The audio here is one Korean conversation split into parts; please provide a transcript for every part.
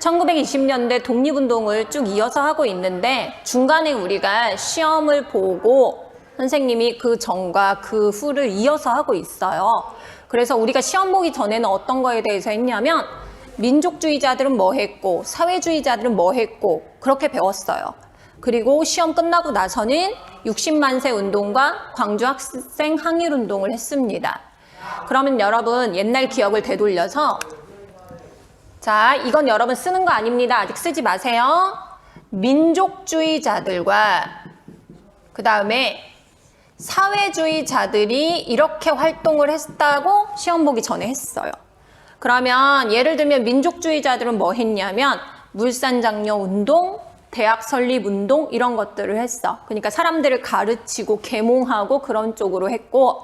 1920년대 독립운동을 쭉 이어서 하고 있는데 중간에 우리가 시험을 보고 선생님이 그 전과 그 후를 이어서 하고 있어요. 그래서 우리가 시험 보기 전에는 어떤 거에 대해서 했냐면 민족주의자들은 뭐 했고 사회주의자들은 뭐 했고 그렇게 배웠어요. 그리고 시험 끝나고 나서는 60만 세 운동과 광주 학생 항일 운동을 했습니다. 그러면 여러분 옛날 기억을 되돌려서 자, 이건 여러분 쓰는 거 아닙니다. 아직 쓰지 마세요. 민족주의자들과 그 다음에 사회주의자들이 이렇게 활동을 했다고 시험 보기 전에 했어요. 그러면 예를 들면 민족주의자들은 뭐 했냐면 물산장려 운동, 대학 설립 운동 이런 것들을 했어. 그러니까 사람들을 가르치고 계몽하고 그런 쪽으로 했고,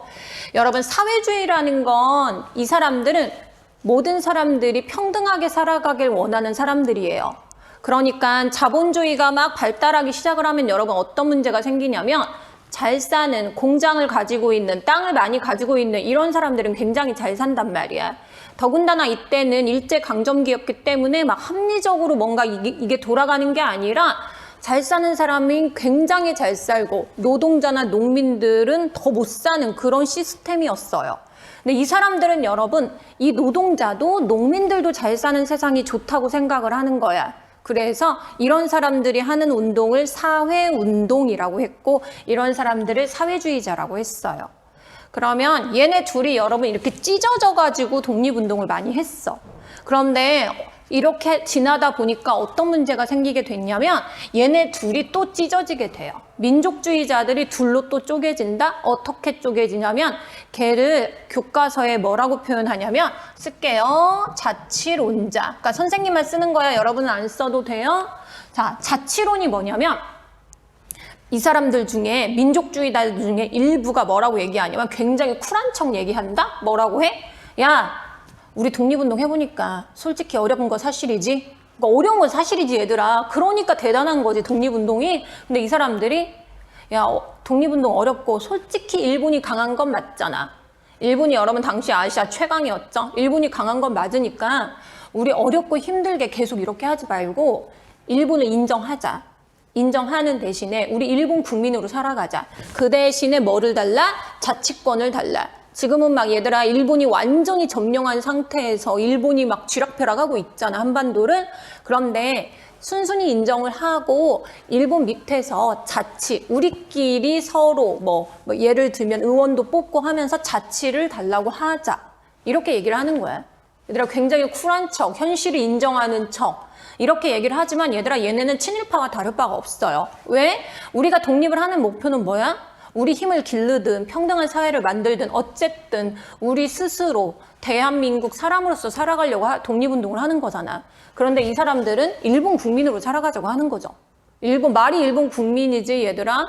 여러분 사회주의라는 건 이 사람들은 모든 사람들이 평등하게 살아가길 원하는 사람들이에요. 그러니까 자본주의가 막 발달하기 시작을 하면 여러분 어떤 문제가 생기냐면 잘 사는 공장을 가지고 있는 땅을 많이 가지고 있는 이런 사람들은 굉장히 잘 산단 말이야. 더군다나 이때는 일제강점기였기 때문에 막 합리적으로 뭔가 이게 돌아가는 게 아니라 잘 사는 사람이 굉장히 잘 살고 노동자나 농민들은 더 못 사는 그런 시스템이었어요. 근데 이 사람들은 여러분 이 노동자도 농민들도 잘 사는 세상이 좋다고 생각을 하는 거야. 그래서 이런 사람들이 하는 운동을 사회운동이라고 했고 이런 사람들을 사회주의자라고 했어요. 그러면 얘네 둘이 여러분 이렇게 찢어져 가지고 독립운동을 많이 했어. 그런데 이렇게 지나다 보니까 어떤 문제가 생기게 됐냐면 얘네 둘이 또 찢어지게 돼요. 민족주의자들이 둘로 또 쪼개진다? 어떻게 쪼개지냐면 걔를 교과서에 뭐라고 표현하냐면 쓸게요. 자치론자. 그러니까 선생님만 쓰는 거야. 여러분은 안 써도 돼요. 자, 자치론이 뭐냐면 이 사람들 중에 민족주의자들 중에 일부가 뭐라고 얘기하냐면 굉장히 쿨한 척 얘기한다? 뭐라고 해? 야, 우리 독립운동 해보니까 솔직히 어려운 거 사실이지? 그러니까 어려운 건 사실이지 얘들아. 그러니까 대단한 거지 독립운동이. 근데 이 사람들이 야 독립운동 어렵고 솔직히 일본이 강한 건 맞잖아. 일본이 여러분 당시 아시아 최강이었죠. 일본이 강한 건 맞으니까 우리 어렵고 힘들게 계속 이렇게 하지 말고 일본을 인정하자. 인정하는 대신에 우리 일본 국민으로 살아가자. 그 대신에 뭐를 달라? 자치권을 달라. 지금은 막 얘들아 일본이 완전히 점령한 상태에서 일본이 막 쥐락펴락하고 있잖아 한반도를. 그런데 순순히 인정을 하고 일본 밑에서 자치 우리끼리 서로 뭐 예를 들면 의원도 뽑고 하면서 자치를 달라고 하자 이렇게 얘기를 하는 거야. 얘들아 굉장히 쿨한 척 현실을 인정하는 척 이렇게 얘기를 하지만 얘들아 얘네는 친일파와 다를 바가 없어요. 왜? 우리가 독립을 하는 목표는 뭐야? 우리 힘을 기르든 평등한 사회를 만들든 어쨌든 우리 스스로 대한민국 사람으로서 살아가려고 독립운동을 하는 거잖아. 그런데 이 사람들은 일본 국민으로 살아가자고 하는 거죠. 말이 일본 국민이지 얘들아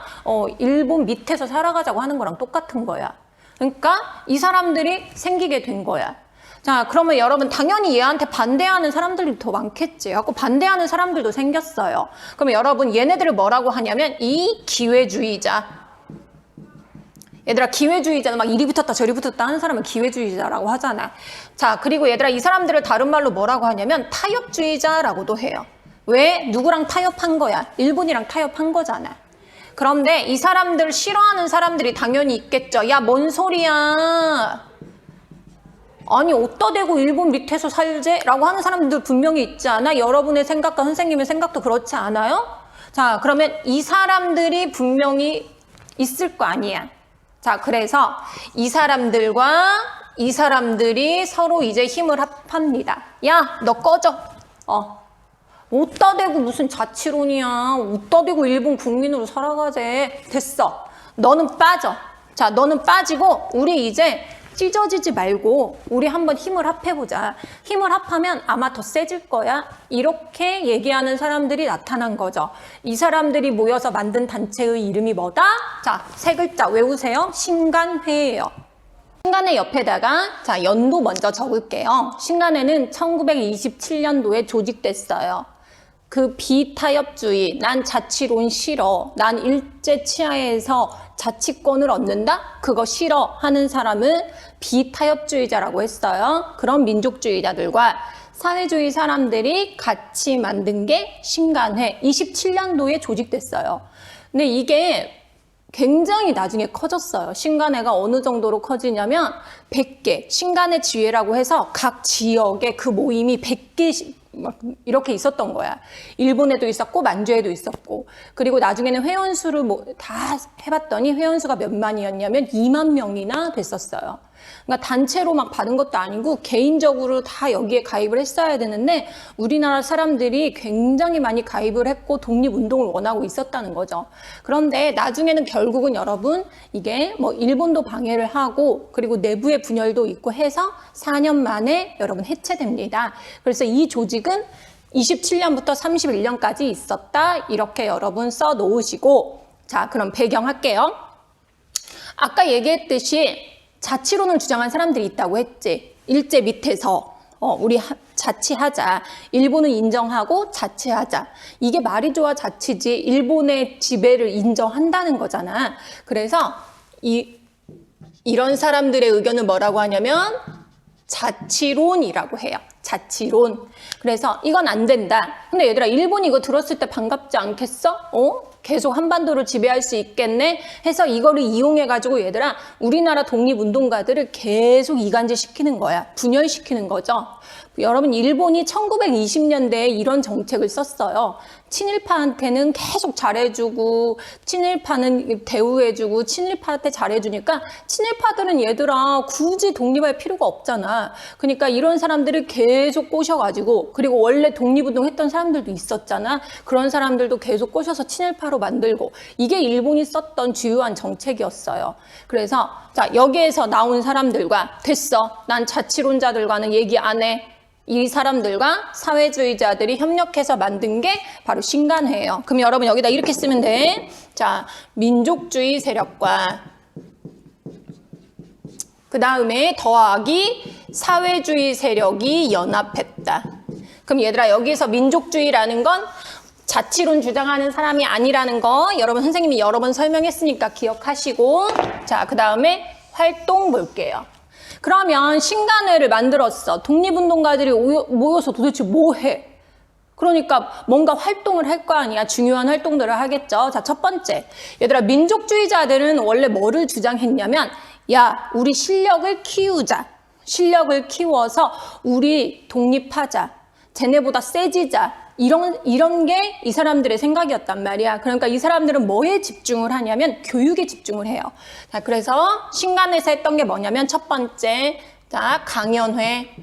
일본 밑에서 살아가자고 하는 거랑 똑같은 거야. 그러니까 이 사람들이 생기게 된 거야. 자, 그러면 여러분 당연히 얘한테 반대하는 사람들이 더 많겠지. 갖고 반대하는 사람들도 생겼어요. 그러면 여러분 얘네들을 뭐라고 하냐면 이 기회주의자. 얘들아 기회주의자는 막 이리 붙었다 저리 붙었다 하는 사람은 기회주의자라고 하잖아. 자, 그리고 얘들아 이 사람들을 다른 말로 뭐라고 하냐면 타협주의자라고도 해요. 왜? 누구랑 타협한 거야? 일본이랑 타협한 거잖아. 그런데 이 사람들을 싫어하는 사람들이 당연히 있겠죠. 야, 뭔 소리야. 아니 어디다 대고 일본 밑에서 살지? 라고 하는 사람들 분명히 있지 않아? 여러분의 생각과 선생님의 생각도 그렇지 않아요? 자, 그러면 이 사람들이 분명히 있을 거 아니야. 자, 그래서 이 사람들과 이 사람들이 서로 이제 힘을 합합니다. 야, 너 꺼져. 어디다 대고 무슨 자치론이야. 어디다 대고 일본 국민으로 살아가재. 됐어. 너는 빠져. 자, 너는 빠지고 우리 이제 찢어지지 말고 우리 한번 힘을 합해보자. 힘을 합하면 아마 더 세질 거야. 이렇게 얘기하는 사람들이 나타난 거죠. 이 사람들이 모여서 만든 단체의 이름이 뭐다? 자, 세 글자 외우세요. 신간회예요. 신간회 옆에다가 자 연도 먼저 적을게요. 신간회는 1927년도에 조직됐어요. 그 비타협주의, 난 자치론 싫어, 난 일제 치하에서 자치권을 얻는다? 그거 싫어 하는 사람은 비타협주의자라고 했어요. 그런 민족주의자들과 사회주의 사람들이 같이 만든 게 신간회 27년도에 조직됐어요. 근데 이게 굉장히 나중에 커졌어요. 신간회가 어느 정도로 커지냐면 100개, 신간회 지회라고 해서 각 지역에 그 모임이 100개씩 막 이렇게 있었던 거야. 일본에도 있었고 만주에도 있었고, 그리고 나중에는 회원수를 다 해봤더니 회원수가 몇만이었냐면 2만 명이나 됐었어요. 그러니까 단체로 막 받은 것도 아니고 개인적으로 다 여기에 가입을 했어야 되는데 우리나라 사람들이 굉장히 많이 가입을 했고 독립운동을 원하고 있었다는 거죠. 그런데 나중에는 결국은 여러분 이게 뭐 일본도 방해를 하고 그리고 내부의 분열도 있고 해서 4년 만에 여러분 해체됩니다. 그래서 이 조직은 27년부터 31년까지 있었다, 이렇게 여러분 써 놓으시고, 자 그럼 배경 할게요. 아까 얘기했듯이 자치론을 주장한 사람들이 있다고 했지. 일제 밑에서 우리 자치하자. 일본을 인정하고 자치하자. 이게 말이 좋아 자치지 일본의 지배를 인정한다는 거잖아. 그래서 이런 사람들의 의견을 뭐라고 하냐면 자치론이라고 해요. 자치론. 그래서 이건 안 된다. 근데 얘들아, 일본이 이거 들었을 때 반갑지 않겠어? 계속 한반도를 지배할 수 있겠네 해서 이거를 이용해가지고 얘들아, 우리나라 독립운동가들을 계속 이간질시키는 거야. 분열시키는 거죠. 여러분, 일본이 1920년대에 이런 정책을 썼어요. 친일파한테는 계속 잘해주고 친일파는 대우해주고 친일파한테 잘해주니까 친일파들은 얘들아 굳이 독립할 필요가 없잖아. 그러니까 이런 사람들을 계속 꼬셔가지고, 그리고 원래 독립운동 했던 사람들도 있었잖아. 그런 사람들도 계속 꼬셔서 친일파로 만들고, 이게 일본이 썼던 주요한 정책이었어요. 그래서 자, 여기에서 나온 사람들과 됐어, 난 자치론자들과는 얘기 안 해. 이 사람들과 사회주의자들이 협력해서 만든 게 바로 신간회예요. 그럼 여러분 여기다 이렇게 쓰면 돼. 자, 민족주의 세력과 그 다음에 더하기 사회주의 세력이 연합했다. 그럼 얘들아, 여기서 민족주의라는 건 자치론 주장하는 사람이 아니라는 거 여러분 선생님이 여러 번 설명했으니까 기억하시고, 자, 그 다음에 활동 볼게요. 그러면 신간회를 만들었어. 독립운동가들이 모여서 도대체 뭐 해? 그러니까 뭔가 활동을 할 거 아니야. 중요한 활동들을 하겠죠. 자, 첫 번째. 얘들아, 민족주의자들은 원래 뭐를 주장했냐면, 야, 우리 실력을 키우자. 실력을 키워서 우리 독립하자. 쟤네보다 세지자. 이런 게 이 사람들의 생각이었단 말이야. 그러니까 이 사람들은 뭐에 집중을 하냐면 교육에 집중을 해요. 자, 그래서 신간에서 했던 게 뭐냐면 첫 번째, 자, 강연회.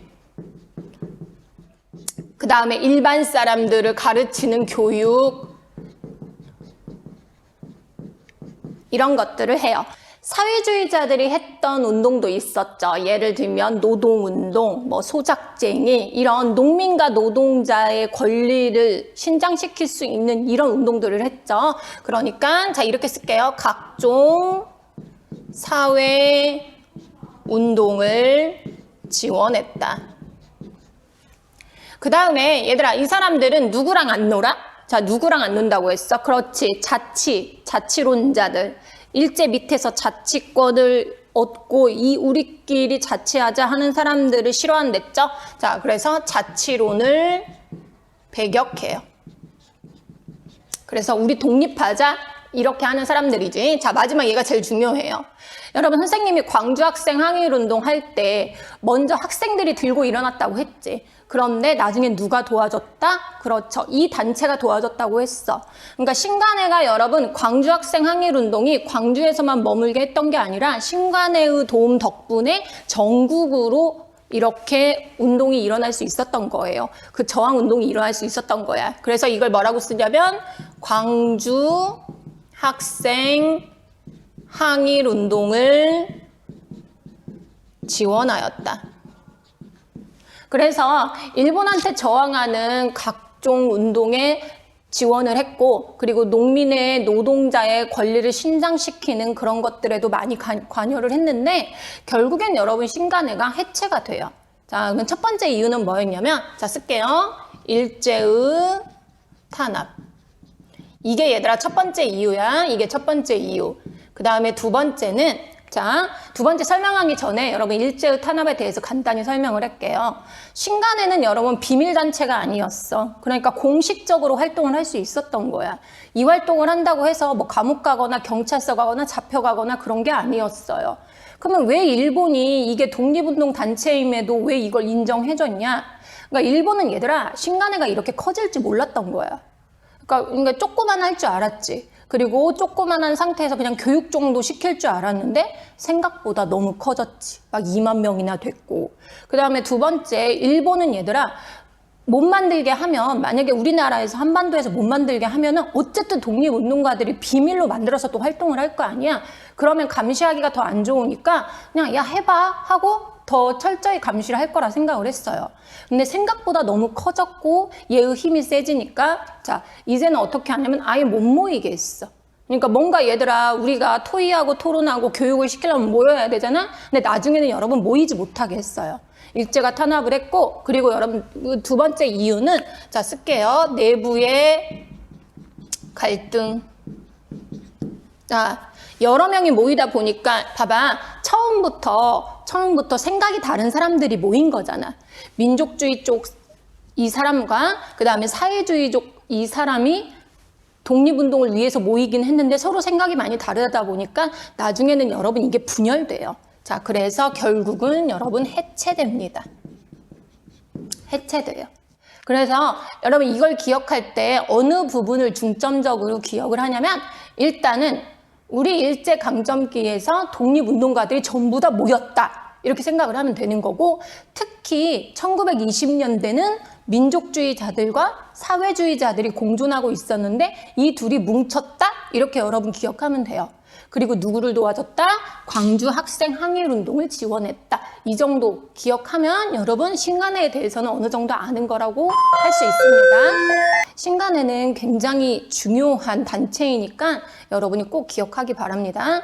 그 다음에 일반 사람들을 가르치는 교육. 이런 것들을 해요. 사회주의자들이 했던 운동도 있었죠. 예를 들면 노동운동, 뭐 소작쟁이, 이런 농민과 노동자의 권리를 신장시킬 수 있는 이런 운동들을 했죠. 그러니까 자, 이렇게 쓸게요. 각종 사회 운동을 지원했다. 그 다음에 얘들아, 이 사람들은 누구랑 안 놀아? 자, 누구랑 안 논다고 했어? 그렇지, 자치론자들. 일제 밑에서 자치권을 얻고 우리끼리 자치하자 하는 사람들을 싫어한댔죠. 자, 그래서 자치론을 배격해요. 그래서 우리 독립하자 이렇게 하는 사람들이지. 자, 마지막 얘가 제일 중요해요. 여러분, 선생님이 광주 학생 항일운동 할 때 먼저 학생들이 들고 일어났다고 했지. 그런데 나중에 누가 도와줬다? 그렇죠. 이 단체가 도와줬다고 했어. 그러니까 신간회가 여러분, 광주 학생 항일운동이 광주에서만 머물게 했던 게 아니라 신간회의 도움 덕분에 전국으로 이렇게 운동이 일어날 수 있었던 거예요. 그 저항운동이 일어날 수 있었던 거야. 그래서 이걸 뭐라고 쓰냐면 광주 학생 항일운동을 지원하였다. 그래서 일본한테 저항하는 각종 운동에 지원을 했고, 그리고 농민의 노동자의 권리를 신장시키는 그런 것들에도 많이 관여를 했는데 결국엔 여러분 신간회가 해체가 돼요. 자, 그럼 첫 번째 이유는 뭐였냐면, 자, 쓸게요. 일제의 탄압. 이게 얘들아 첫 번째 이유야. 이게 첫 번째 이유. 그 다음에 두 번째는 자, 두 번째 설명하기 전에 여러분 일제의 탄압에 대해서 간단히 설명을 할게요. 신간에는 여러분 비밀단체가 아니었어. 그러니까 공식적으로 활동을 할 수 있었던 거야. 이 활동을 한다고 해서 뭐 감옥 가거나 경찰서 가거나 잡혀가거나 그런 게 아니었어요. 그러면 왜 일본이 이게 독립운동 단체임에도 왜 이걸 인정해줬냐? 그러니까 일본은 얘들아 신간회가 이렇게 커질지 몰랐던 거야. 그러니까 조그만 할 줄 알았지. 그리고 조그만한 상태에서 그냥 교육 정도 시킬 줄 알았는데 생각보다 너무 커졌지. 막 2만 명이나 됐고. 그 다음에 두 번째, 일본은 얘들아 못 만들게 하면, 만약에 우리나라에서 한반도에서 못 만들게 하면은 어쨌든 독립운동가들이 비밀로 만들어서 또 활동을 할 거 아니야. 그러면 감시하기가 더 안 좋으니까 그냥 야 해봐 하고 더 철저히 감시를 할 거라 생각을 했어요. 근데 생각보다 너무 커졌고 얘의 힘이 세지니까 자 이제는 어떻게 하냐면 아예 못 모이게 했어. 그러니까 뭔가 얘들아 우리가 토의하고 토론하고 교육을 시키려면 모여야 되잖아. 근데 나중에는 여러분 모이지 못하게 했어요. 일제가 탄압을 했고, 그리고 여러분 두 번째 이유는 자 쓸게요. 내부의 갈등. 자 여러 명이 모이다 보니까 봐봐 처음부터 생각이 다른 사람들이 모인 거잖아. 민족주의 쪽 이 사람과 그 다음에 사회주의 쪽 이 사람이 독립운동을 위해서 모이긴 했는데 서로 생각이 많이 다르다 보니까 나중에는 여러분 이게 분열돼요. 자 그래서 결국은 여러분 해체됩니다. 해체돼요. 그래서 여러분 이걸 기억할 때 어느 부분을 중점적으로 기억을 하냐면 일단은 우리 일제강점기에서 독립운동가들이 전부 다 모였다. 이렇게 생각을 하면 되는 거고 특히 1920년대는 민족주의자들과 사회주의자들이 공존하고 있었는데 이 둘이 뭉쳤다? 이렇게 여러분 기억하면 돼요. 그리고 누구를 도와줬다? 광주 학생 항일운동을 지원했다. 이 정도 기억하면 여러분 신간회에 대해서는 어느 정도 아는 거라고 할 수 있습니다. 신간회는 굉장히 중요한 단체이니까 여러분이 꼭 기억하기 바랍니다.